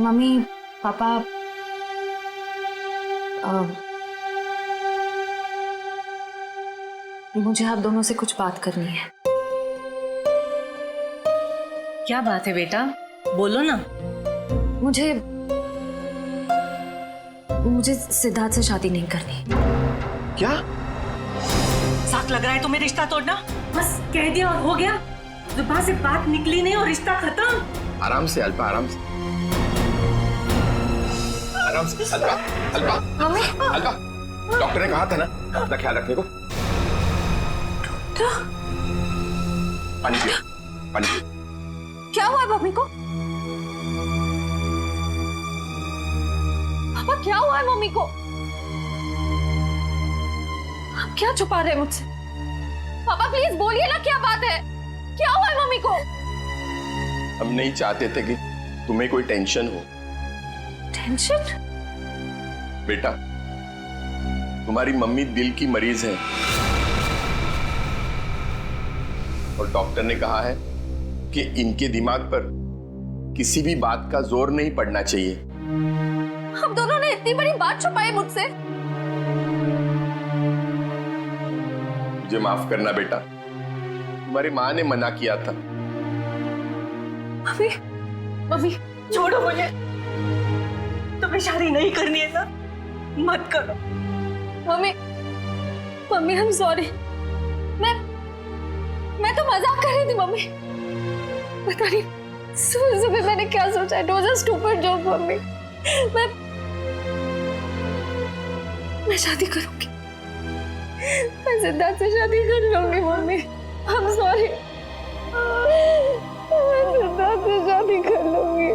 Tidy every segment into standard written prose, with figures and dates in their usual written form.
Mummy papa मुझे आप दोनों से कुछ बात करनी है। क्या बात है बेटा, बोलो ना। मुझे सिद्धार्थ से शादी नहीं करनी। क्या? साथ लग रहा है तुम्हें रिश्ता तोड़ना? बस कह दिया और हो गया, जुबान से बात निकली नहीं और रिश्ता खत्म। आराम से अल्पा, आराम से, आराम से। अल्पा, अल्पा, मम्मी, अल्पा, डॉक्टर ने कहा था ना अपना ख्याल रखने को। पानी पियो, पानी पियो। क्या हुआ है मम्मी को? पापा क्या हुआ है मम्मी को? आप क्या छुपा रहे हैं मुझसे? पापा प्लीज बोलिए ना, क्या बात है? क्या हुआ है मम्मी को? हम नहीं चाहते थे कि तुम्हें कोई टेंशन हो। टेंशन? बेटा, तुम्हारी मम्मी दिल की मरीज है और डॉक्टर ने कहा है कि इनके दिमाग पर किसी भी बात का जोर नहीं पड़ना चाहिए। हम दोनों ने इतनी बड़ी बात छुपाई मुझसे। मुझे माफ करना बेटा, तुम्हारी माँ ने मना किया था। मम्मी, मम्मी छोड़ो मुझे, तुम्हें शादी नहीं करनी है ना, मत करो। Mummy, mummy I am sorry. मैं तो मजाक कर रही थी मम्मी। पता नहीं सुबह सुबह मैंने क्या सोचा। It was a stupid joke mummy. मैं शादी करूंगी, मैं सिद्धार्थ से शादी कर लूंगी मम्मी। आई एम सॉरी, मैं सिद्धार्थ से शादी कर लूंगी।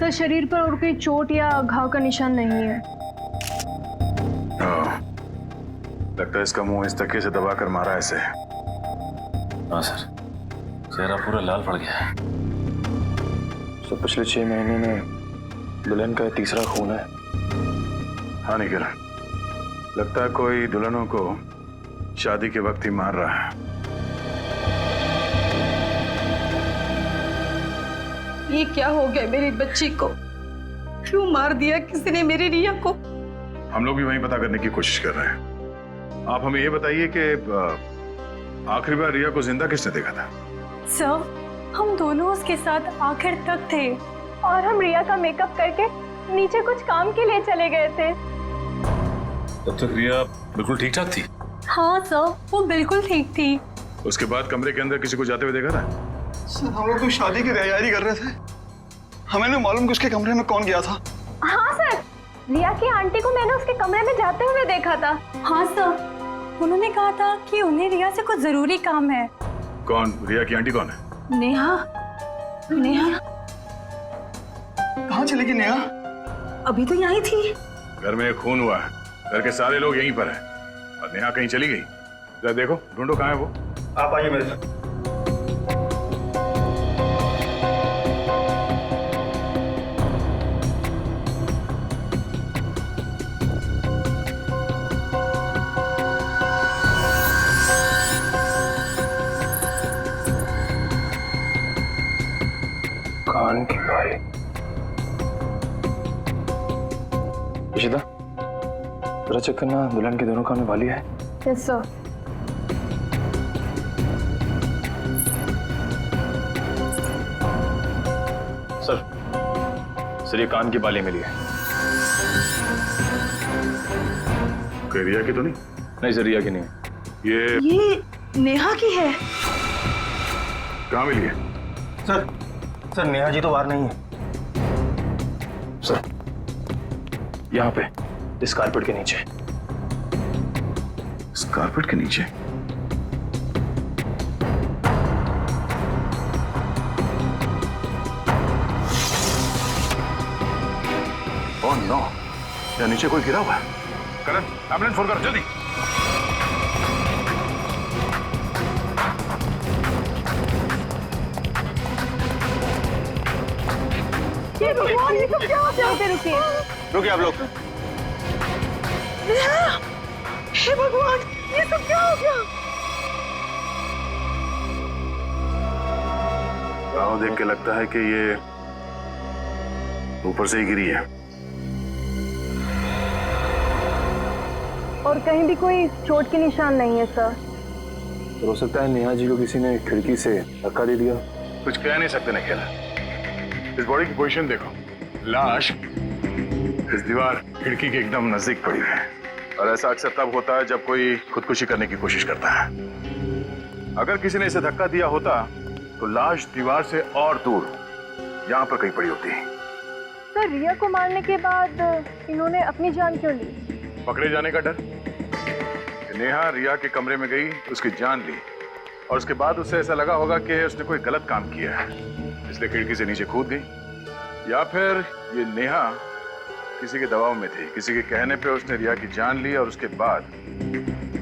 सर, शरीर पर और कोई चोट या घाव का निशान नहीं है। लगता है इसका मुंह इस तकिए से दबाकर मारा ऐसे। हाँ सर, चेहरा पूरा लाल पड़ गया है। तो पिछले 6 महीने में दुल्हन का तीसरा खून है। हाँ निखिल, लगता है कोई दुल्हनों को शादी के वक्त ही मार रहा है। ये क्या हो गया मेरी बच्ची को? क्यों मार दिया किसी ने मेरी रिया को? हम लोग भी वही पता करने की कोशिश कर रहे हैं। आप हमें ये बताइए कि आखिरी बार रिया को जिंदा किसने देखा था? सर, हम दोनों उसके साथ आखिर तक थे और हम रिया का मेकअप करके नीचे कुछ काम के लिए चले गए थे। तब तक रिया बिल्कुल ठीक ठाक थी? हाँ सर, वो बिल्कुल ठीक थी। उसके बाद कमरे के अंदर किसी को जाते हुए देखा था? सर, हम लोग तो शादी की तैयारी कर रहे थे, हमें नहीं मालूम कि उसके कमरे में कौन गया था। हाँ सर, रिया की आंटी को मैंने उसके कमरे में जाते हुए देखा था। हाँ सर, उन्होंने कहा था कि उन्हें रिया से कुछ जरूरी काम है। कौन? रिया की आंटी कौन है? नेहा। नेहा कहाँ चली गई नेहा? अभी तो यहीं थी। घर में खून हुआ है, घर के सारे लोग यहीं पर हैं और नेहा कहीं चली गई। जरा देखो, ढूंढो कहाँ है वो। आप आइए मेरे साथ। कान की बाली। इशिता, जरा चेक करना दुल्हन के दोनों कान में बाली है। Yes sir. सर ये कान की बाली मिली है। कोई रिया की तो नहीं? नहीं सर, रिया की नहीं है। ये नेहा की है। कहाँ मिली है? सर नेहा जी तो बाहर नहीं है। सर यहाँ पे इस कारपेट के नीचे। इस कारपेट के नीचे? ओह नो, यहाँ नीचे कोई गिरा हुआ है। करण, एम्बुलेंस फोन कर जल्दी। ये भगवान, ये सब क्या हो गया? रुकिए रुकिए आप लोग। हे भगवान, ये सब क्या हो गया? गाँव देख के लगता है कि ये ऊपर से ही गिरी है। और कहीं भी कोई चोट के निशान नहीं है सर। तो हो सकता है नेहा जी को किसी ने खिड़की से धक्का दे दिया। कुछ कह नहीं सकते नकेला। इस बॉडी की पोजीशन देखो, लाश इस दीवार खिड़की के एकदम नजदीक पड़ी है। और ऐसा अक्सर तब होता है जब कोई खुदकुशी करने की कोशिश करता है। अगर किसी ने इसे धक्का दिया होता तो लाश दीवार से और दूर यहाँ पर कहीं पड़ी होती है। सर रिया को मारने के बाद इन्होंने अपनी जान क्यों ली? पकड़े जाने का डर। नेहा रिया के कमरे में गई, उसकी जान ली और उसके बाद उसे ऐसा लगा होगा कि उसने कोई गलत काम किया है, इसलिए खिड़की से नीचे कूद गई। या फिर ये नेहा किसी के दबाव में थी, किसी के कहने पे उसने रिया की जान ली और उसके बाद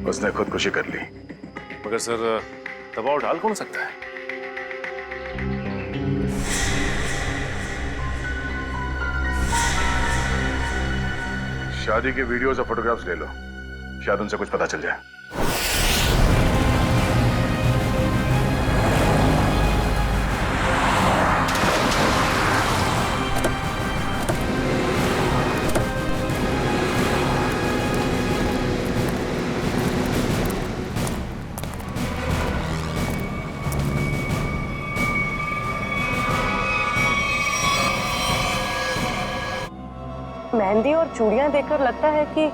उसने खुदकुशी कर ली। मगर सर दबाव डाल कौन सकता है? शादी के वीडियोस और फोटोग्राफ्स ले लो, शायद उनसे कुछ पता चल जाए। मेहंदी और चूड़ियां देखकर लगता है कि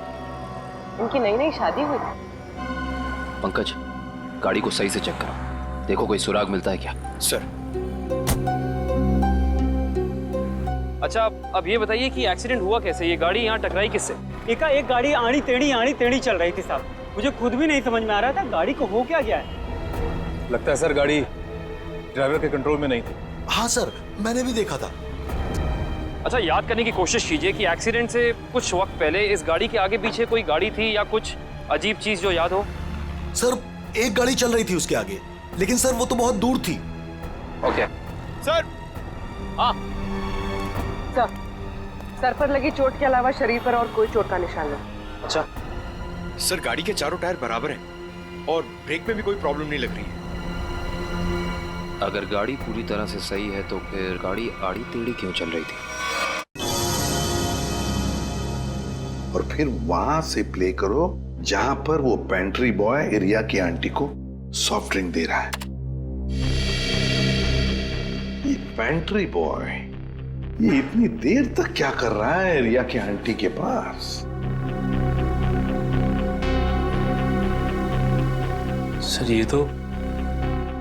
इनकी नई नई शादी हुई। पंकज, गाड़ी को सही से चेक करो, देखो कोई सुराग मिलता है क्या। सर। अच्छा अब ये बताइए कि एक्सीडेंट हुआ कैसे? ये गाड़ी यहाँ टकराई किससे? एक गाड़ी आड़ी टेढ़ी चल रही थी साहब। मुझे खुद भी नहीं समझ में आ रहा था गाड़ी को हो क्या गया है। लगता है सर गाड़ी ड्राइवर के कंट्रोल में नहीं थी। हाँ सर, मैंने भी देखा था। अच्छा याद करने की कोशिश कीजिए कि एक्सीडेंट से कुछ वक्त पहले इस गाड़ी के आगे पीछे कोई गाड़ी थी या कुछ अजीब चीज जो याद हो। सर एक गाड़ी चल रही थी उसके आगे, लेकिन सर वो तो बहुत दूर थी। Okay sir. हाँ सर पर लगी चोट के अलावा शरीर पर और कोई चोट का निशान नहीं। अच्छा सर गाड़ी के चारों टायर बराबर हैं और ब्रेक में भी कोई प्रॉब्लम नहीं लग रही है। अगर गाड़ी पूरी तरह से सही है तो फिर गाड़ी आड़ी टेढ़ी क्यों चल रही थी? और फिर वहां से प्ले करो जहां पर वो पेंट्री बॉय रिया की आंटी को सॉफ्ट ड्रिंक दे रहा है। ये पेंट्री बॉय ये इतनी देर तक क्या कर रहा है रिया की आंटी के पास? सर ये तो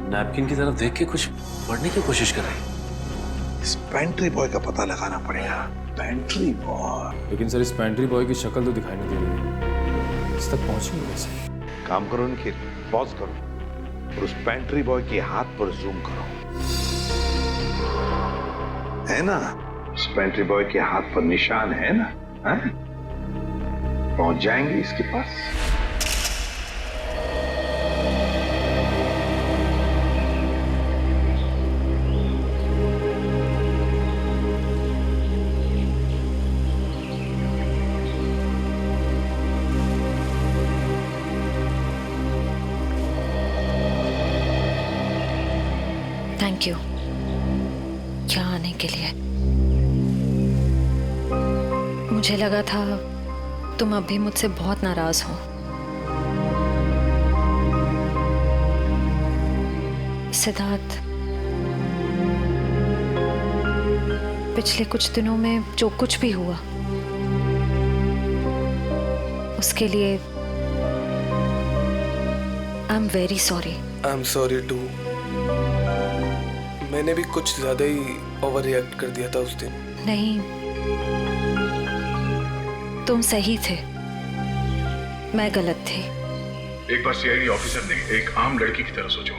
नैपकिन की तरफ देख के कुछ पढ़ने की कोशिश कर रहे हैं। इस पेंट्री बॉय का पता लगाना पड़ेगा। Pantry boy. लेकिन सर इस पेंट्री बॉय की शक्ल तो दिखाई नहीं दे रही है। इस तक पहुंचेंगे कैसे? काम करो निखिल, पॉज करो और उस पेंट्री बॉय के हाथ पर जूम करो। है ना, उस पेंट्री बॉय के हाथ पर निशान है ना? है? पहुंच जाएंगे इसके पास। Thank you. यहाँ आने के लिए। मुझे लगा था तुम अभी मुझसे बहुत नाराज हो। सिद्धार्थ, पिछले कुछ दिनों में जो कुछ भी हुआ उसके लिए I am very sorry. I am sorry too. मैंने भी कुछ ज्यादा ही ओवर रिएक्ट कर दिया था उस दिन। नहीं, तुम सही थे, मैं गलत थी। एक बार सीआईडी ऑफिसर ने एक आम लड़की की तरह सोचो,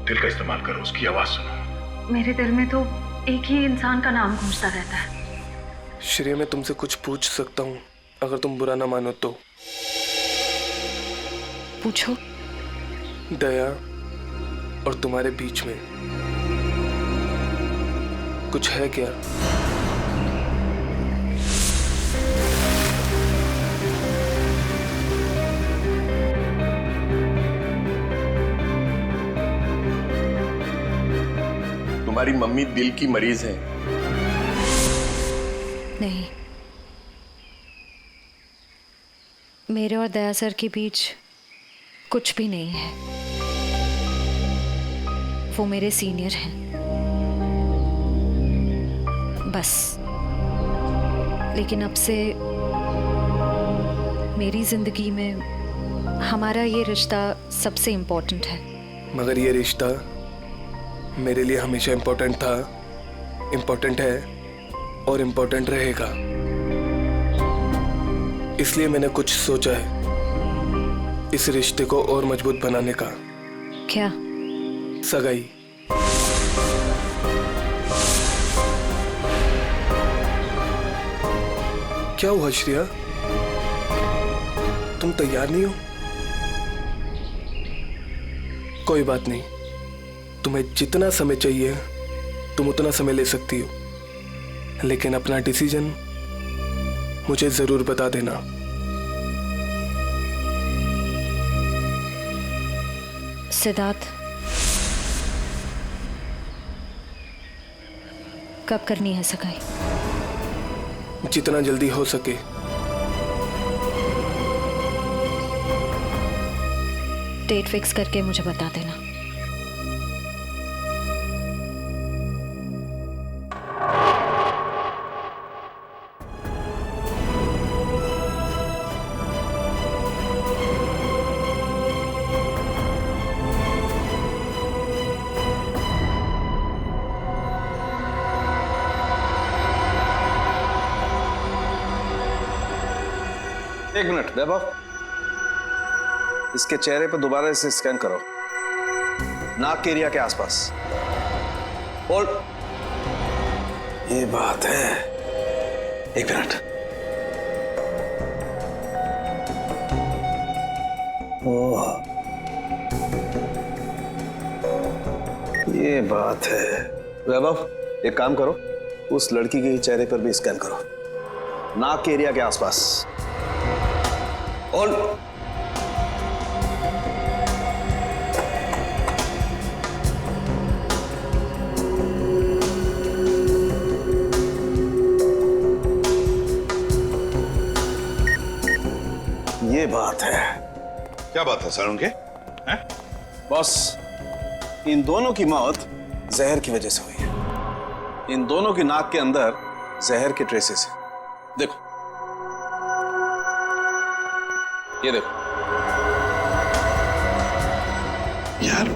दिल का इस्तेमाल करो, उसकी आवाज सुनो। मेरे दिल में तो एक ही इंसान का नाम गूंजता रहता है। श्रेया, मैं तुमसे कुछ पूछ सकता हूँ अगर तुम बुरा ना मानो तो? पूछो। दया और तुम्हारे बीच में कुछ है क्या? तुम्हारी मम्मी दिल की मरीज है। नहीं, मेरे और दया सर के बीच कुछ भी नहीं है। वो मेरे सीनियर हैं, बस। लेकिन अब से मेरी जिंदगी में हमारा ये रिश्ता सबसे इम्पोर्टेंट है। मगर ये रिश्ता मेरे लिए हमेशा इम्पोर्टेंट था, इम्पोर्टेंट है और इम्पोर्टेंट रहेगा। इसलिए मैंने कुछ सोचा है इस रिश्ते को और मजबूत बनाने का। क्या? सगाई। क्या हुआ श्रेया, तुम तैयार नहीं हो? कोई बात नहीं, तुम्हें जितना समय चाहिए तुम उतना समय ले सकती हो, लेकिन अपना डिसीजन मुझे जरूर बता देना। सिद्धार्थ, कब करनी है सगाई? जितना जल्दी हो सके। डेट फिक्स करके मुझे बता देना। एक मिनट वैभव, इसके चेहरे पर दोबारा इसे स्कैन करो, नाक के एरिया के आसपास। होल्ड। ये बात है, एक मिनट। ओह, ये बात है। वैभव, एक काम करो, उस लड़की के चेहरे पर भी स्कैन करो, नाक के एरिया के आसपास। और ये बात है। क्या बात है सर उनके? हैं? बॉस, इन दोनों की मौत जहर की वजह से हुई है। इन दोनों की नाक के अंदर जहर के ट्रेसेस हैं। देखो, ये देखो। यार,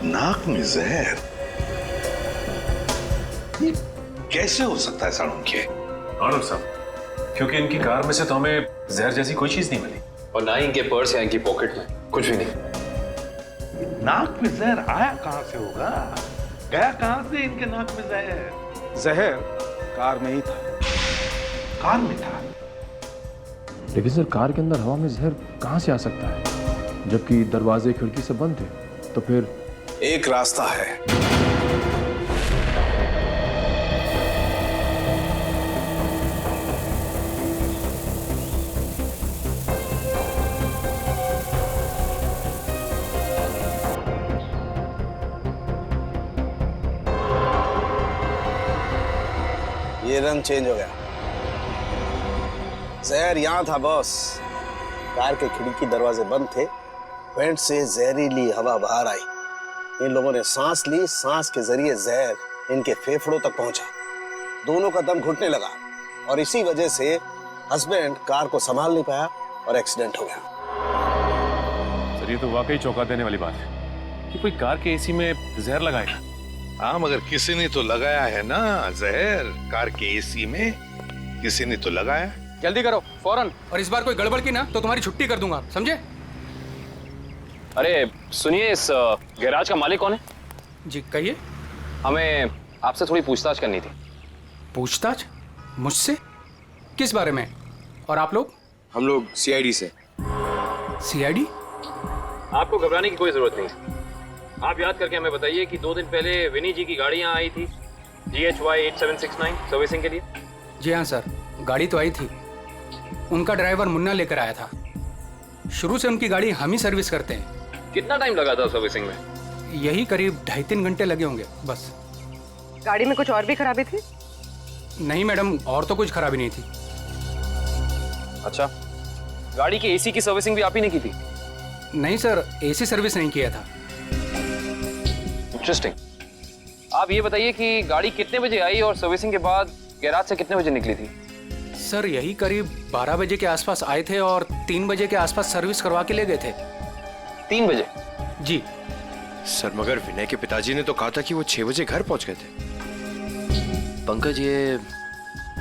नाक में जहर, ये कैसे हो सकता है साड़ू के? आनंद साहब, क्योंकि इनकी कार में से तो हमें जहर जैसी कोई चीज नहीं मिली, और ना ही इनके पर्स या इनकी पॉकेट में कुछ भी नहीं। नाक में जहर आया कहां से होगा? गया कहां से इनके नाक में जहर? जहर कार में ही था। कार में था? लेकिन सर, कार के अंदर हवा में जहर कहां से आ सकता है, जबकि दरवाजे खिड़की से बंद थे? तो फिर एक रास्ता है। रंग चेंज हो गया। जहर यहाँ था बॉस। कार के खिड़की दरवाजे बंद थे, वेंट से जहरीली हवा बाहर आई। इन लोगों ने सांस ली, सांस के जरिए जहर इनके फेफड़ों तक पहुंचा। दोनों का दम घुटने लगा और इसी वजह से हस्बैंड कार को संभाल नहीं पाया और एक्सीडेंट हो गया। सर ये तो वाकई चौंका देने वाली बात है कि कोई कार के एसी में जहर लगाएगा। हाँ, मगर किसी ने तो लगाया है ना जहर। कार के एसी में किसी ने तो लगाया। जल्दी करो फौरन, और इस बार कोई गड़बड़ की ना तो तुम्हारी छुट्टी कर दूंगा, समझे? अरे सुनिए, इस गैराज का मालिक कौन है? जी कहिए। हमें आपसे थोड़ी पूछताछ करनी थी। पूछताछ? मुझसे? किस बारे में? और आप लोग? हम लोग सीआईडी से। सीआईडी? आपको घबराने की कोई जरूरत नहीं है। आप याद करके हमें बताइए कि 2 दिन पहले विनी जी की गाड़ी यहाँ आई थी GHY 8769 सर्विसिंग के लिए। जी हाँ सर, गाड़ी तो आई थी। उनका ड्राइवर मुन्ना लेकर आया था। शुरू से उनकी गाड़ी हम ही सर्विस करते हैं। कितना टाइम लगा था सर्विसिंग में? यही करीब 2.5-3 घंटे लगे होंगे बस। गाड़ी में कुछ और भी खराबी थी? नहीं मैडम, और तो कुछ खराबी नहीं थी। अच्छा, गाड़ी की एसी की सर्विसिंग भी आप ही ने की थी? नहीं सर, एसी सर्विस नहीं किया था। इंटरेस्टिंग। आप ये बताइए कि गाड़ी कितने बजे आई और सर्विसिंग के बाद गैराज से कितने बजे निकली थी? सर यही करीब 12 बजे के आसपास आए थे और 3 बजे के आसपास सर्विस करवा के ले गए थे। 3 बजे? जी सर, मगर विनय के पिताजी ने तो कहा था कि वो 6 बजे घर पहुंच गए थे। पंकज, ये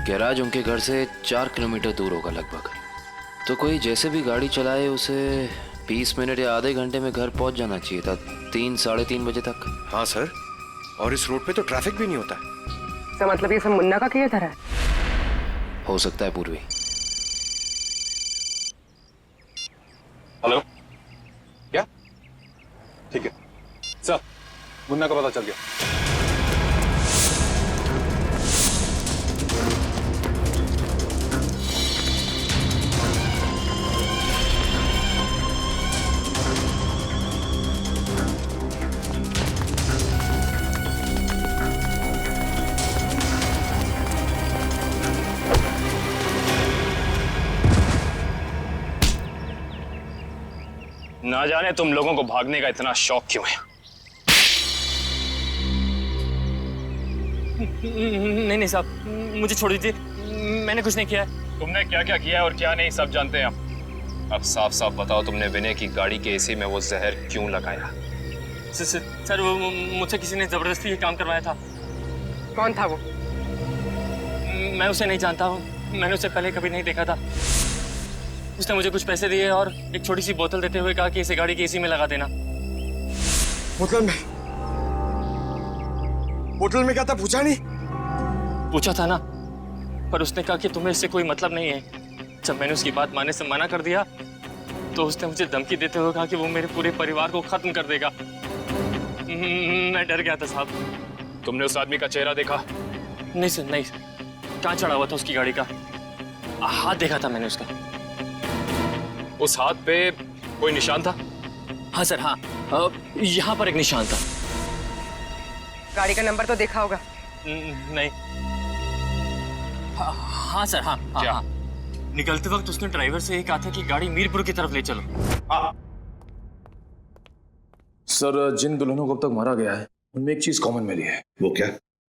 गैराज उनके घर से 4 किलोमीटर दूर होगा लगभग। तो कोई जैसे भी गाड़ी चलाए उसे 20 मिनट या आधे घंटे में घर पहुंच जाना चाहिए था, 3-3:30 बजे तक। हाँ सर, और इस रोड पे तो ट्रैफिक भी नहीं होता। तो मतलब ये सब मुन्ना का किया था? हो सकता है पूर्वी। हेलो, क्या? ठीक है सर, मुन्ना का पता चल गया। ना जाने तुम लोगों को भागने का इतना शौक क्यों है। नहीं साहब, मुझे छोड़ दीजिए, मैंने कुछ नहीं किया है। तुमने क्या क्या किया है और क्या नहीं सब जानते हैं हम। अब साफ साफ बताओ, तुमने विनय की गाड़ी के एसी में वो जहर क्यों लगाया? सर वो मुझसे किसी ने जबरदस्ती ये काम करवाया था। कौन था वो? मैं उसे नहीं जानता हूँ, मैंने उसे पहले कभी नहीं देखा था। उसने मुझे कुछ पैसे दिए और एक छोटी सी बोतल देते हुए कहा कि इसे गाड़ी की एसी में लगा देना। बोतल में क्या था पूछा नहीं? पूछा था ना, पर उसने कहा कि तुम्हें इससे कोई मतलब नहीं है। जब मैंने उसकी बात मानने से मना कर दिया तो उसने मुझे धमकी देते हुए कहा कि वो मेरे पूरे परिवार को खत्म कर देगा। मैं डर गया था साहब। तुमने उस आदमी का चेहरा देखा? नहीं सर, नहीं। कहाँ चढ़ा हुआ था उसकी गाड़ी का? हाथ देखा था मैंने उसका। उस हाथ पे कोई निशान था? हाँ सर, हाँ, यहाँ पर एक निशान था। गाड़ी का नंबर तो देखा होगा? नहीं। हाँ सर, हाँ, क्या? हाँ। निकलते वक्त उसने ड्राइवर से कहा था कि गाड़ी मीरपुर की तरफ ले चलो। सर, जिन दुल्हनों को अब तक मारा गया है उनमें एक चीज कॉमन मिली है। वो क्या?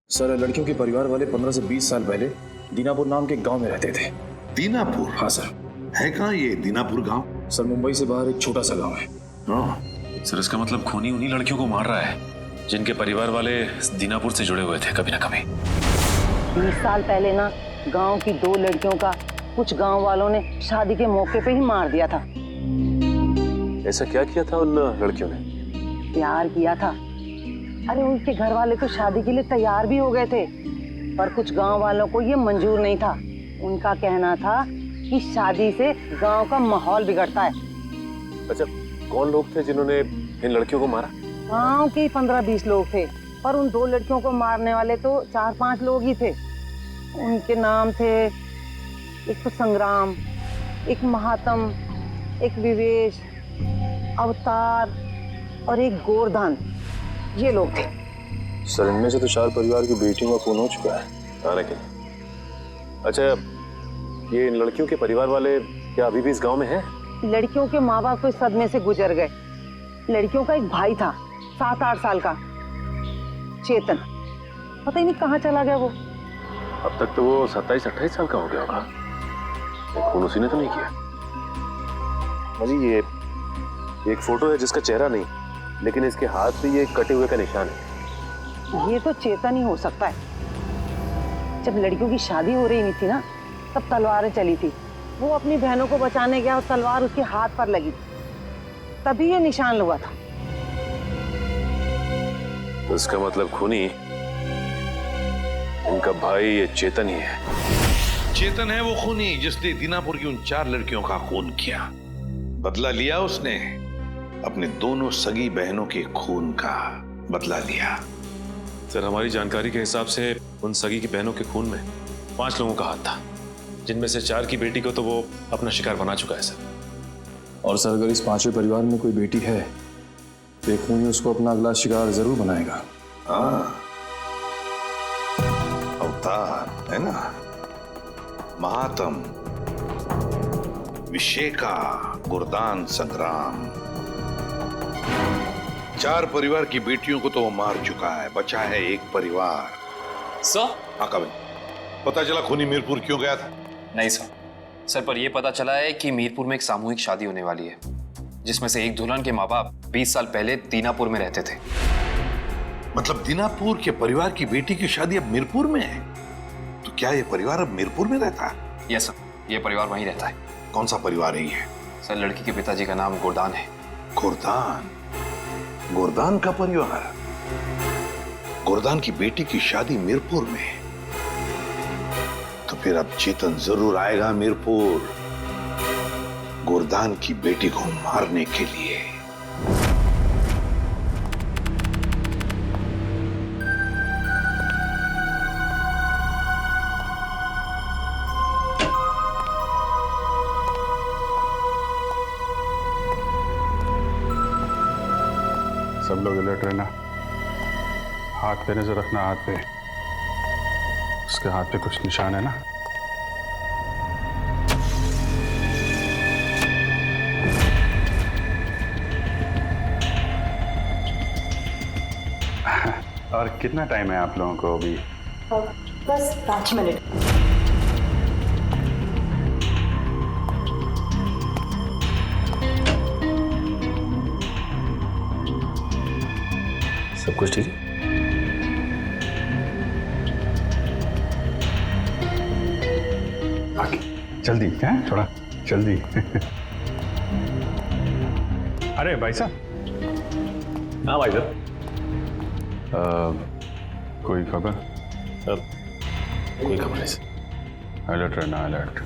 सर, लड़कियों के परिवार वाले 15 से 20 साल पहले दीनापुर नाम के गांव में रहते थे। दीनापुर? हाँ सर। है कहाँ ये दीनापुर गांव? सर, मुंबई से बाहर एक छोटा सा गांव है। सर, इसका मतलब खूनी उन्हीं लड़कियों को मार रहा है जिनके परिवार वाले दीनापुर से जुड़े हुए थे कभी ना कभी। 20 साल पहले ना गांव की 2 लड़कियों का कुछ गांव वालों ने शादी के मौके पे ही मार दिया था। ऐसा क्या किया था उन लड़कियों ने? प्यार किया था। अरे उनके घर वाले तो शादी के लिए तैयार भी हो गए थे, पर कुछ गांव वालों को ये मंजूर नहीं था। उनका कहना था कि शादी से गांव का माहौल बिगड़ता है। अच्छा, कौन लोग थे जिन्होंने इन लड़कियों को मारा? गांव के 15-20 लोग थे, पर उन 2 लड़कियों को मारने वाले तो 4-5 लोग ही थे। उनके नाम थे, एक तो संग्राम, एक महात्म, एक विवेश, अवतार और एक गोवर्धन। ये लोग थे। सर, इनमें से तो 4 परिवार की बेटियों का खून हो चुका है। आने के लिए अच्छा, ये इन लड़कियों के परिवार वाले क्या अभी भी इस गांव में हैं? लड़कियों के माँ बाप तो इस सदमे से गुजर गए। लड़कियों का एक भाई था 7-8 साल का, चेतन, पता ही नहीं कहाँ चला गया वो। अब तक तो वो 27-28 साल का हो गया होगा। खून उसी ने तो नहीं किया। अजी ये एक फोटो है जिसका चेहरा नहीं, लेकिन इसके हाथ पे ये कटे हुए का निशान है। ये तो चेतन ही हो सकता है। जब लड़कियों की शादी हो रही नहीं थी ना, तब तलवारें चली थी। वो अपनी बहनों को बचाने गया और तलवार उसके हाथ पर लगी, तभी ये निशान लगा था। तो इसका मतलब खूनी इनका भाई ये चेतन ही है। चेतन है वो खूनी जिसने दीनापुर की उन 4 लड़कियों का खून किया। बदला लिया उसने, अपने दोनों सगी बहनों के खून का बदला लिया। सर, हमारी जानकारी के हिसाब से उन सगी की बहनों के खून में 5 लोगों का हाथ था, जिनमें से 4 की बेटी को तो वो अपना शिकार बना चुका है सर। और सर, अगर इस 5वें परिवार में कोई बेटी है तो एक खूनी उसको अपना अगला शिकार जरूर बनाएगा। हाँ, अवतार है ना, महातम, विशेका, गुरदान, संग्राम, 4 परिवार की बेटियों को तो वो मार चुका है, बचा है एक परिवार। सर? हाँ कविन, पता चला खूनी मीरपुर क्यों गया था? नहीं सर, पर यह पता चला है कि मीरपुर में एक सामूहिक शादी होने वाली है, जिसमें से एक दुल्हन के माँ बाप 20 साल पहले दीनापुर में रहते थे। मतलब दीनापुर के परिवार की बेटी की शादी अब मीरपुर में है? तो क्या ये परिवार अब मीरपुर में रहता है? यस सर, ये परिवार वहीं रहता है। कौन सा परिवार है ये? सर, लड़की के पिताजी का नाम गुरदान है। गुरदान? गुरदान का परिवार? गुरदान की बेटी की शादी मीरपुर में, तो फिर अब चेतन जरूर आएगा मीरपुर गुरदान की बेटी को मारने के लिए। सब लोग अलर्ट रहना, हाथ पे नजर रखना। हाथ पे, उसके हाथ पे कुछ निशान है ना? और कितना टाइम है आप लोगों को अभी? बस 5 मिनट। सब कुछ ठीक है? जल्दी है, थोड़ा जल्दी। अरे भाई साहब। हाँ भाई साहब। कोई खबर? कोई खबर नहीं सर। अलर्ट रहना, अलर्ट।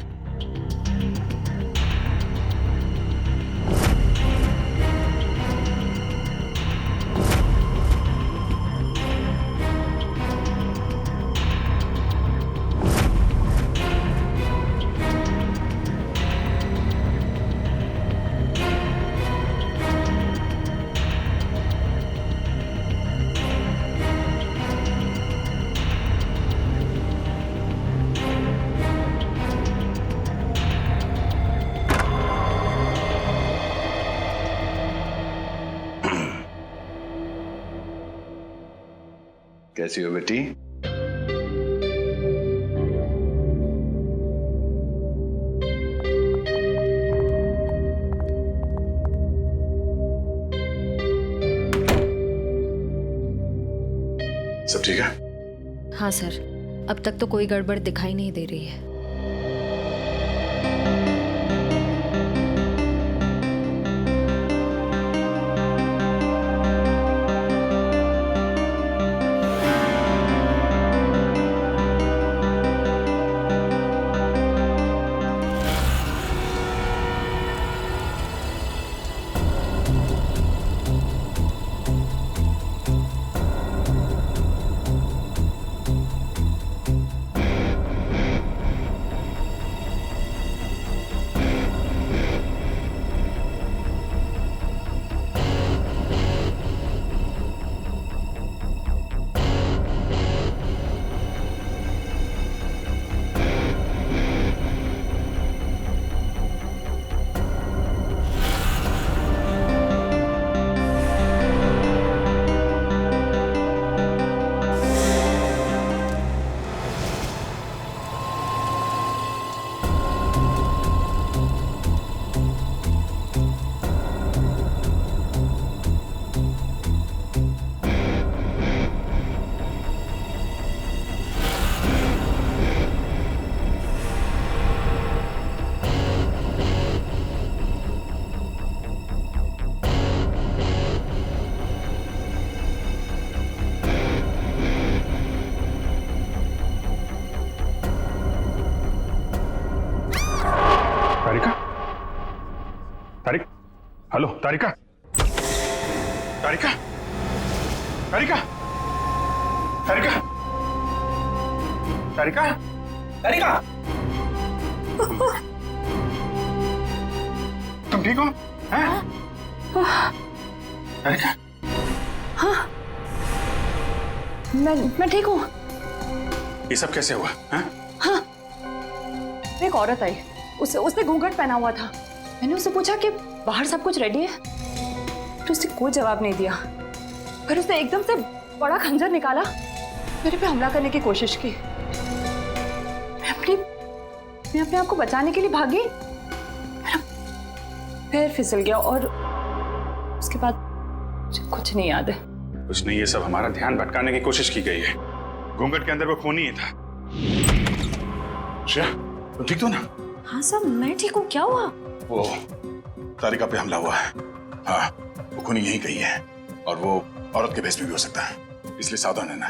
कैसी हो बेटी? सब ठीक है? हाँ सर, अब तक तो कोई गड़बड़ दिखाई नहीं दे रही है। हेलो तारिका, तारिका, तारिका, तारिका, तारिका, तारिका, तुम ठीक हो? हैं? तारिका, हाँ, मैं ठीक हूँ। ये सब कैसे हुआ? हैं? हाँ, एक औरत आई, उसने घूंघट पहना हुआ था। मैंने उससे पूछा कि बाहर सब कुछ रेडी है, तो उसने कोई जवाब नहीं दिया। फिर उसने एकदम से बड़ा खंजर निकाला, मेरे पे हमला करने की कोशिश की। मैं अपने आप को बचाने के लिए भागी, पैर फिसल गया और उसके बाद मुझे कुछ नहीं याद है। कुछ नहीं, ये सब हमारा ध्यान भटकाने की कोशिश की गई है। घूंघट के अंदर वो खून ही था। श्रेया, तुम ठीक हो ना? हाँ सर, मैं ठीक हूँ। क्या हुआ? वो तारिका पे हमला हुआ है। हाँ, वो खूनी यहीं कहीं है और वो औरत के भेष में भी हो सकता है, इसलिए सावधान रहना।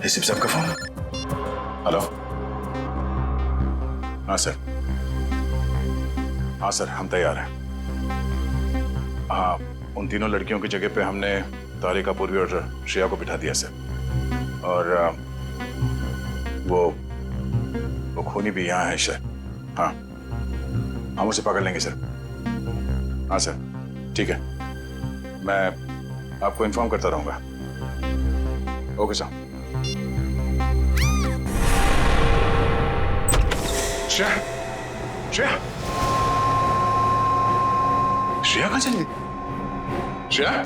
एसीपी साहब का फोन। हेलो। हाँ सर, हाँ सर, हम तैयार हैं। हाँ, उन तीनों लड़कियों की जगह पे हमने तारिका, पूर्वी और श्रेया को बिठा दिया सर। और वो खूनी भी यहाँ है शायद। हाँ, हम उसे पकड़ लेंगे सर। हाँ सर, ठीक है, मैं आपको इन्फॉर्म करता रहूंगा। Okay sir. श्रेया, श्रेया, श्रेया कहाँ चली गई? श्रेया,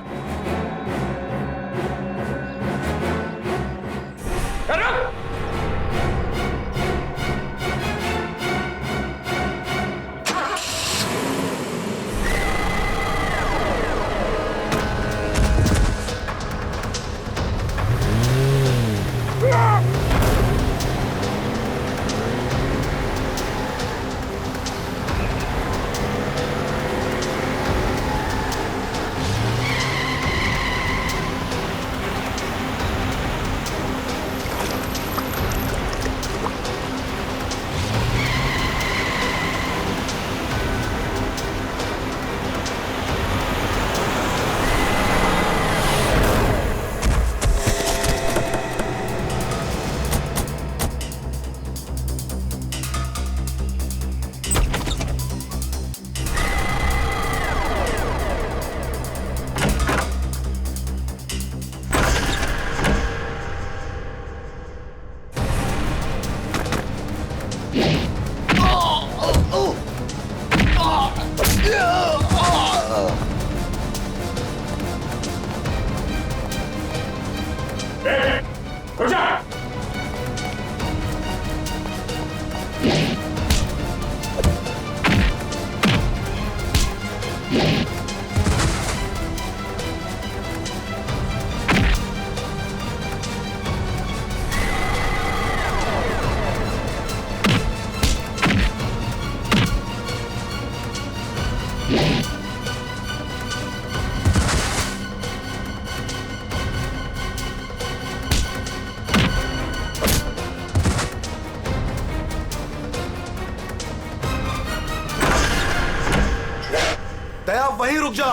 दया वहीं रुक जा,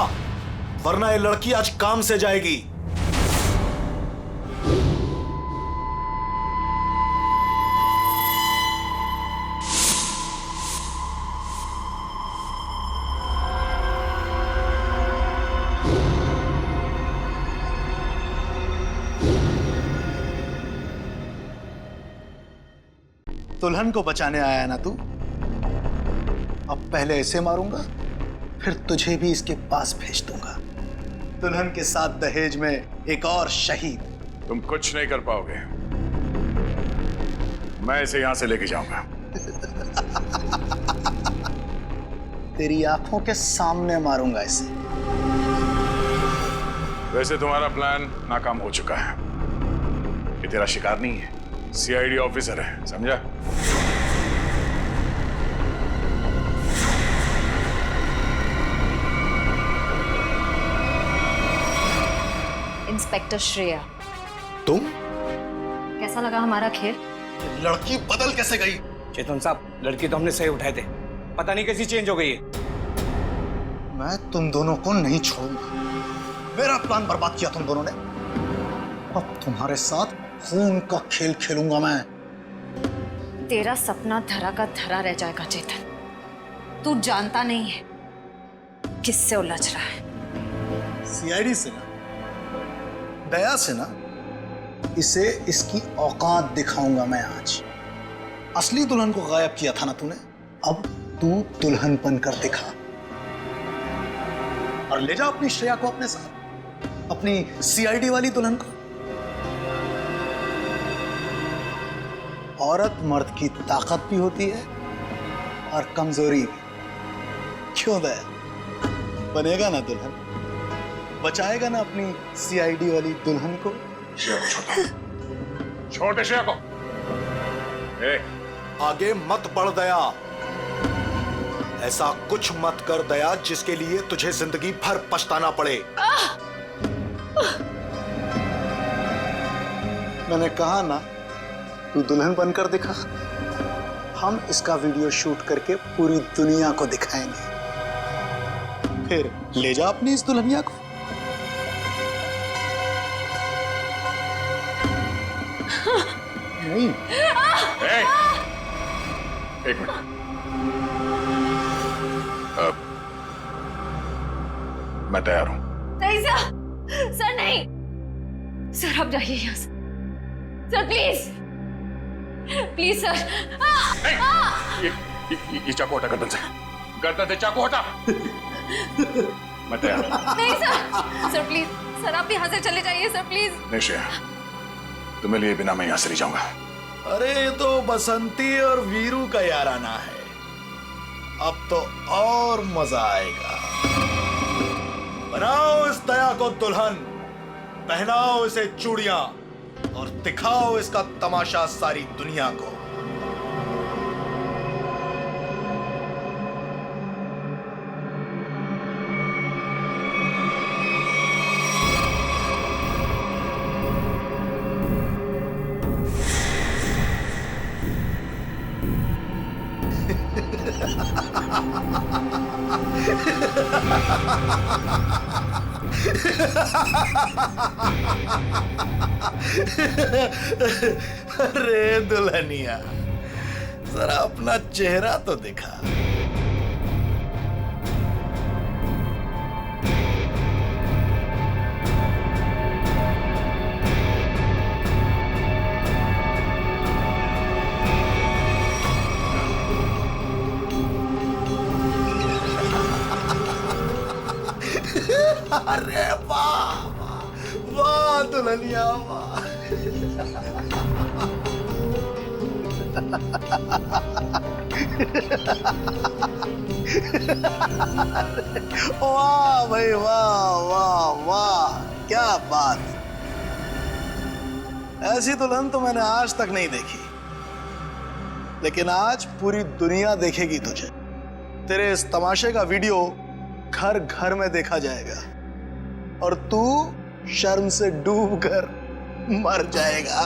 वरना ये लड़की आज काम से जाएगी। दुल्हन को बचाने आया ना तू? अब पहले ऐसे मारूंगा, फिर तुझे भी इसके पास भेज दूंगा। दुल्हन के साथ दहेज में एक और शहीद। तुम कुछ नहीं कर पाओगे, मैं इसे यहां से लेके जाऊंगा। तेरी आंखों के सामने मारूंगा इसे। वैसे तुम्हारा प्लान नाकाम हो चुका है। ये तेरा शिकार नहीं है, सीआईडी ऑफिसर है, समझा? इंस्पेक्टर श्रेया, तुम? कैसा लगा हमारा खेल? लड़की बदल कैसे गई? चेतन साहब, लड़की तो हमने सही उठाए थे, पता नहीं कैसी चेंज हो गई है। मैं तुम दोनों को नहीं छोड़ूंगा। मेरा प्लान बर्बाद किया तुम दोनों ने, अब तुम्हारे साथ खून का खेल खेलूंगा मैं। तेरा सपना धरा का धरा रह जाएगा चेतन। तू जानता नहीं है किससे उलझ रहा है। सीआईडी से ना, दया से ना, इसे इसकी औकात दिखाऊंगा मैं आज। असली दुल्हन को गायब किया था ना तूने, अब तू दुल्हन बनकर दिखा और ले जा अपनी श्रेया को अपने साथ, अपनी सीआईडी वाली दुल्हन को। औरत मर्द की ताकत भी होती है और कमजोरी भी। क्यों दया, बनेगा ना दुल्हन, बचाएगा ना अपनी सीआईडी वाली दुल्हन को। छोटे श्रेया को। आगे मत बढ़ दया, ऐसा कुछ मत कर दया जिसके लिए तुझे जिंदगी भर पछताना पड़े। मैंने कहा ना, तू दुल्हन बनकर दिखा, हम इसका वीडियो शूट करके पूरी दुनिया को दिखाएंगे। फिर ले जा अपनी इस दुल्हनिया को। नहीं, एक मिनट। मैं तैयार हूं। नहीं सर, सर नहीं, सर आप जाइए यहाँ से। Sir please, please sir. ये चाकू हटा गर्दन से, गर्दन से चाकू हटा। मैं तैयार हूं। नहीं सर, सर प्लीज, सर आप यहाँ से चले जाइए सर प्लीज। नहीं श्रेया, तुम्हें लिए बिना मैं यहां से नहीं जाऊंगा। अरे ये तो बसंती और वीरू का याराना है, अब तो और मजा आएगा। बनाओ इस दया को दुल्हन, पहनाओ इसे चूड़ियां और दिखाओ इसका तमाशा सारी दुनिया को। अरे दुल्हनिया, जरा अपना चेहरा तो दिखा। अरे वाह वाह दुल्हनिया वाह। वाह भाई वाह वाह वाह, क्या बात। ऐसी दुल्हन तो मैंने आज तक नहीं देखी, लेकिन आज पूरी दुनिया देखेगी तुझे। तेरे इस तमाशे का वीडियो घर घर में देखा जाएगा और तू शर्म से डूब कर मर जाएगा।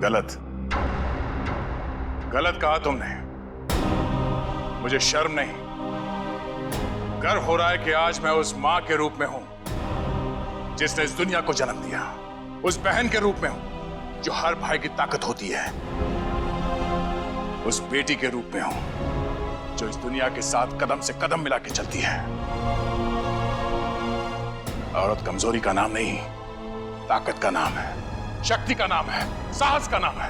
गलत, गलत कहा तुमने। मुझे शर्म नहीं, गर्व हो रहा है कि आज मैं उस मां के रूप में हूं जिसने इस दुनिया को जन्म दिया, उस बहन के रूप में हूं जो हर भाई की ताकत होती है, उस बेटी के रूप में हूं जो इस दुनिया के साथ कदम से कदम मिला के चलती है। औरत कमजोरी का नाम नहीं, ताकत का नाम है, शक्ति का नाम है, साहस का नाम है।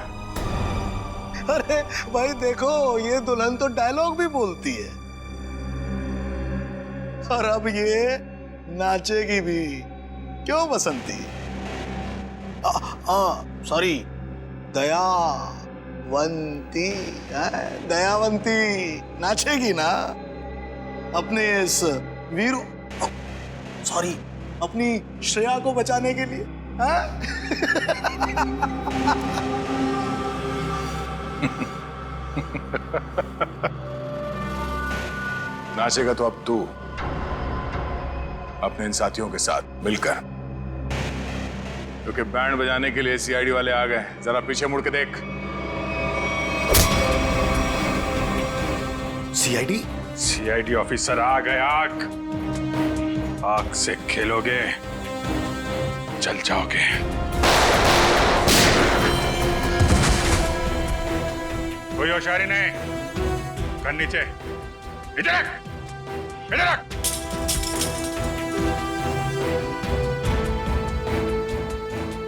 अरे भाई देखो, ये दुल्हन तो डायलॉग भी बोलती है और अब ये नाचेगी भी। क्यों बसंती? सॉरी, दयावंती, दयावंती नाचेगी ना अपने इस वीरू, सॉरी, अपनी श्रेया को बचाने के लिए। नाचेगा तो अब तू, अपने इन साथियों के साथ मिलकर, क्योंकि बैंड बजाने के लिए सीआईडी वाले आ गए। जरा पीछे मुड़ के देख। सीआईडी ऑफिसर आ गए। आग से खेलोगे, जल जाओगे। कोई होशियारी नहीं। कर नीचे, इधर रख, इधर रख।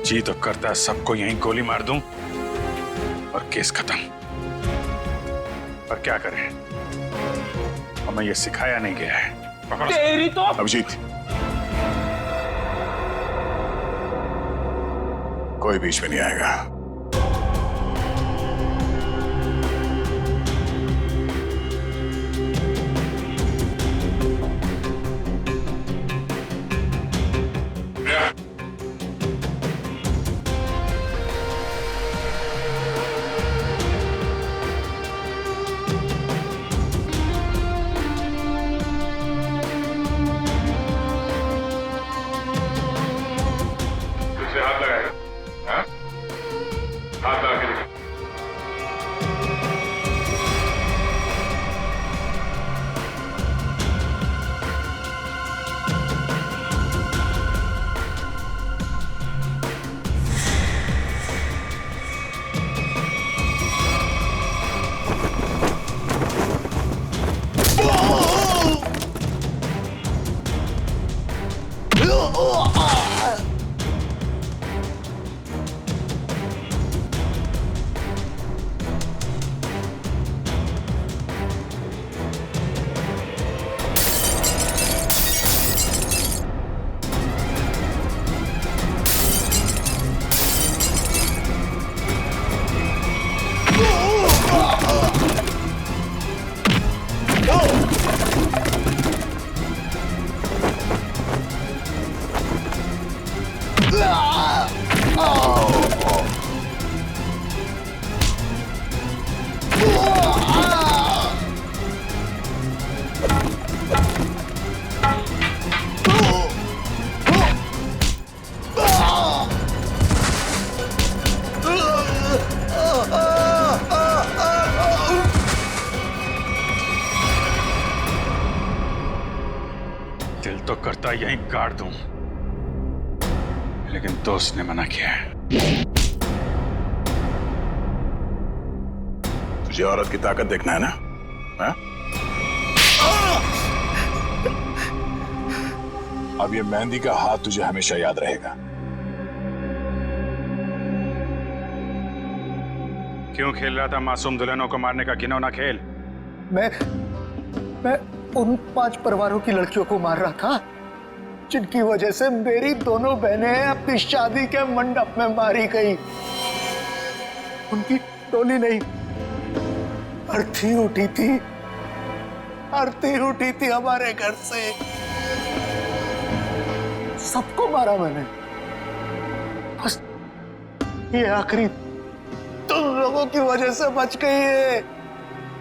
जी तो करता है सबको यहीं गोली मार दूं और केस खत्म, पर क्या करें, हमें ये सिखाया नहीं गया है। पकड़ो। तेरी तो अभिजीत, कोई बीच में नहीं आएगा। हाथ लगाएगा, हाँ? हाथ लगा के देखो। दिल तो करता यहीं गाड़ दूं, लेकिन दोस्त ने मना किया है। तुझे औरत की ताकत देखना है ना? हा? अब ये मेहंदी का हाथ तुझे हमेशा याद रहेगा। क्यों खेल रहा था मासूम दुल्हनों को मारने का घिनौना खेल? मैं उन 5 परिवारों की लड़कियों को मार रहा था जिनकी वजह से मेरी दोनों बहनें अपनी शादी के मंडप में मारी गई। उनकी टोली नहीं, अर्थी उठी थी, आरती उठी थी हमारे घर से। सबको मारा मैंने, बस ये आखिरी तुम लोगों की वजह से बच गई है।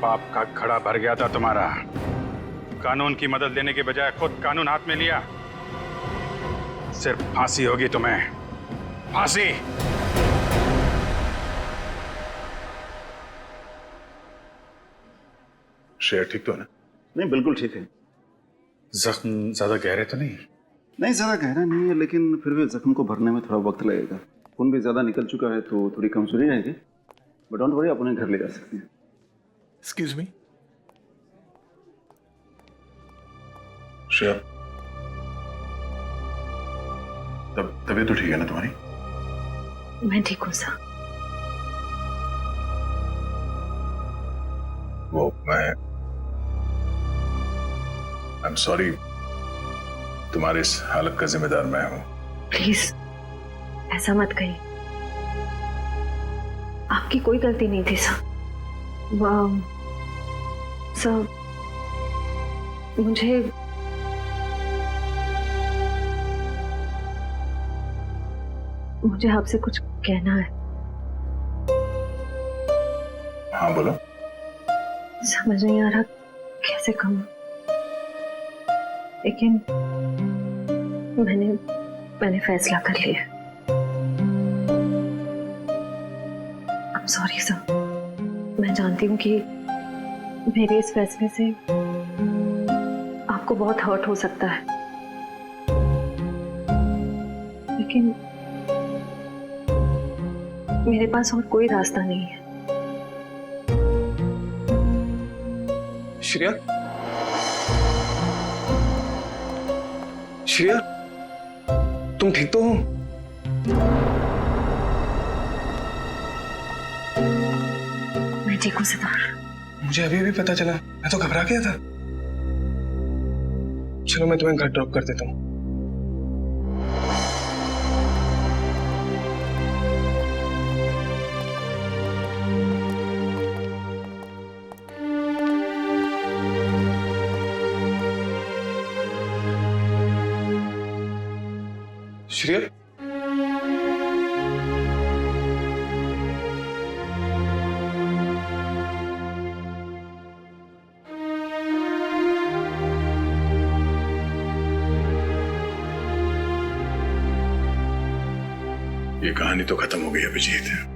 पाप का घड़ा भर गया था तुम्हारा। कानून की मदद लेने के बजाय खुद कानून हाथ में लिया। सिर्फ फांसी होगी तुम्हें, फांसी। शेर ठीक तो है ना? नहीं, बिल्कुल ठीक है। जख्म ज्यादा गहरे तो नहीं? नहीं, ज्यादा गहरा नहीं है, लेकिन फिर भी जख्म को भरने में थोड़ा वक्त लगेगा। खून भी ज्यादा निकल चुका है तो थोड़ी कमजोरी रहेगी, बट डोंट वरी, अपने घर ले जा सकते हैं। एक्सक्यूज मी श्रेया, तबीयत तो ठीक है ना तुम्हारी? मैं ठीक हूँ सर। वो आई एम सॉरी, तुम्हारी इस हालत का जिम्मेदार मैं हूं। प्लीज ऐसा मत कहिए, आपकी कोई गलती नहीं थी सर। सर मुझे आपसे कुछ कहना है। हाँ बोलो। समझ नहीं आ रहा कैसे कहूं, लेकिन मैंने फैसला कर लिया। I'm sorry sir. मैं जानती हूँ कि मेरे इस फैसले से आपको बहुत हर्ट हो सकता है, लेकिन मेरे पास और कोई रास्ता नहीं है। श्रेया, श्रेया, तुम ठीक तो हो? मैं ठीक हूँ सितार। मुझे अभी भी पता चला, मैं तो घबरा गया था। चलो मैं तुम्हें घर ड्रॉप कर देता हूँ। श्रेया, ये कहानी तो खत्म हो गई अभिजीत।